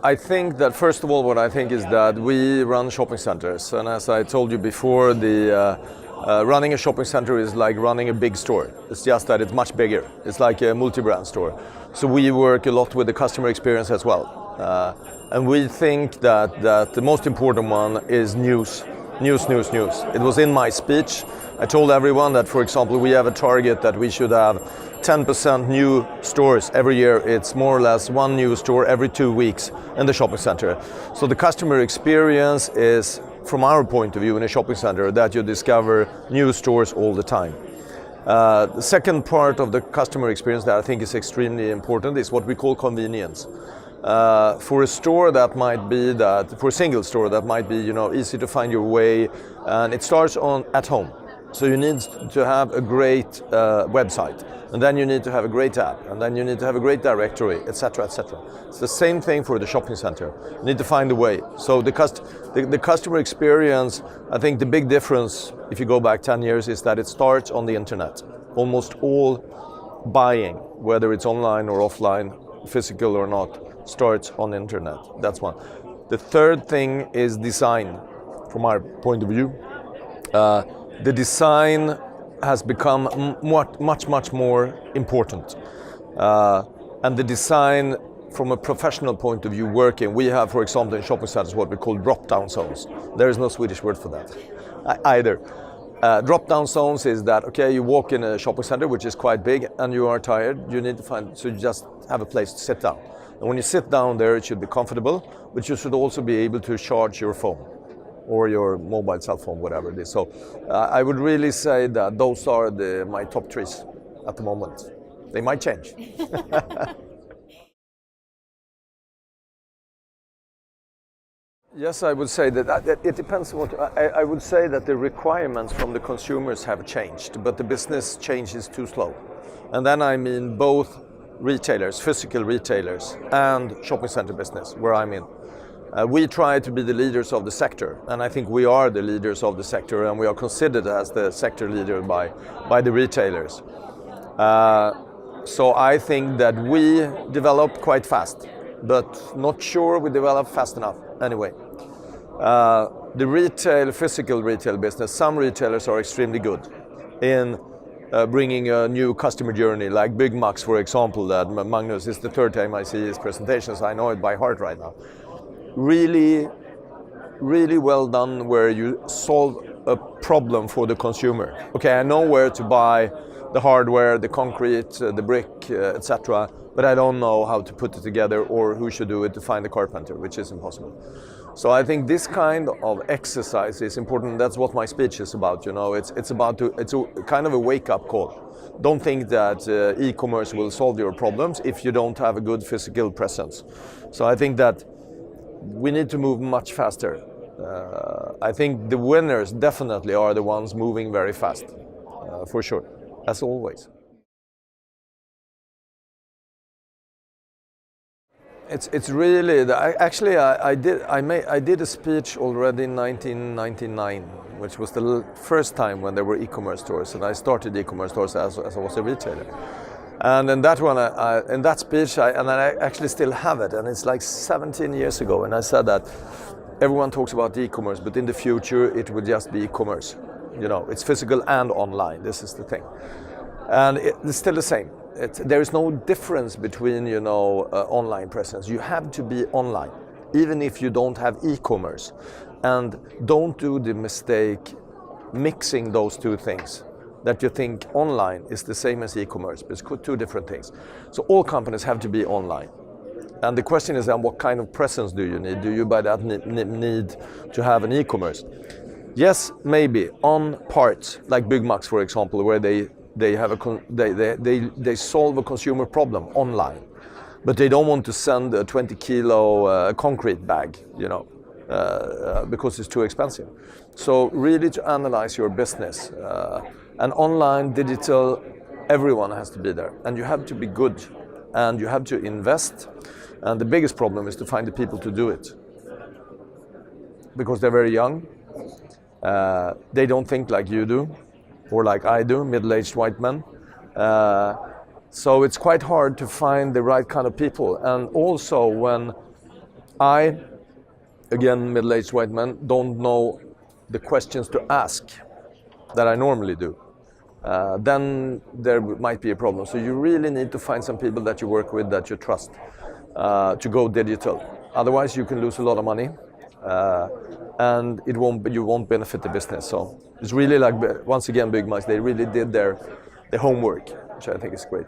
I think that first of all, what I think is that we run shopping centers, and as I told you before, running a shopping center is like running a big store. It's just that it's much bigger. It's like a multi-brand store. So we work a lot with the customer experience as well, and we think that the most important one is news. It was in my speech. I told everyone that, for example, we have a target that we should have 10% new stores every year. It's more or less one new store every 2 weeks in the shopping center. So the customer experience is, from our point of view in a shopping center, that you discover new stores all the time. The second part of the customer experience that I think is extremely important is what we call convenience. For a store that might be for a single store that might be, easy to find your way, and it starts at home. So you need to have a great website, and then you need to have a great app, and then you need to have a great directory, etc., etc. It's the same thing for the shopping center. You need to find a way. So the customer experience, I think the big difference, if you go back 10 years, is that it starts on the internet. Almost all buying, whether it's online or offline, physical or not, starts on the internet. That's one. The third thing is design, from our point of view. The design has become much more important. And the design from a professional point of view working, we have, for example, in shopping centers what we call drop-down zones. There is no Swedish word for that either. Drop-down zones is that, okay, you walk in a shopping center which is quite big and you are tired, you need to so you just have a place to sit down. And when you sit down there, it should be comfortable, but you should also be able to charge your phone or your mobile cell phone, whatever it is. So I would really say that those are my top threes at the moment. They might change. Yes, I would say that it depends what I would say that the requirements from the consumers have changed, but the business change is too slow. And then I mean both retailers, physical retailers, and shopping center business, where I'm in. We try to be the leaders of the sector, and I think we are the leaders of the sector, and we are considered as the sector leader by the retailers. So I think that we developed quite fast, but not sure we developed fast enough anyway. The physical retail business, some retailers are extremely good in bringing a new customer journey, like Big Max, for example, that Magnus is the third time I see his presentations. I know it by heart right now. Really well done, where you solve a problem for the consumer. Okay, I know where to buy the hardware, the concrete, the brick, etc., but I don't know how to put it together or who should do it to find the carpenter, which is impossible. So I think this kind of exercise is important. That's what my speech is about. It's a kind of a wake-up call. Don't think that e-commerce will solve your problems if you don't have a good physical presence. So I think that we need to move much faster. I think the winners definitely are the ones moving very fast, for sure, as always. It's really actually I did a speech already in 1999, which was the first time when there were e-commerce stores, and I started e-commerce stores as I was a retailer. And in that one, in that speech, I actually still have it, and it's like 17 years ago, and I said that everyone talks about e-commerce, but in the future it would just be e-commerce. It's physical and online. This is the thing, and it's still the same. There is no difference between online presence. You have to be online, even if you don't have e-commerce, and don't do the mistake mixing those two things. That you think online is the same as e-commerce, but it's two different things. So all companies have to be online. And the question is then, what kind of presence do you need? Do you by that need to have an e-commerce? Yes, maybe on parts, like Big Max, for example, where they solve a consumer problem online, but they don't want to send a 20-kilo concrete bag, because it's too expensive. So really to analyze your business. And online, digital, everyone has to be there. And you have to be good. And you have to invest. And the biggest problem is to find the people to do it. Because they're very young. They don't think like you do. or like I do, middle-aged white men. So it's quite hard to find the right kind of people. And also when I, again, middle-aged white man, don't know the questions to ask that I normally do, then there might be a problem. So you really need to find some people that you work with that you trust to go digital. Otherwise, you can lose a lot of money, and you won't benefit the business. So it's really like, once again, Byggmax, they really did their homework, which I think is great.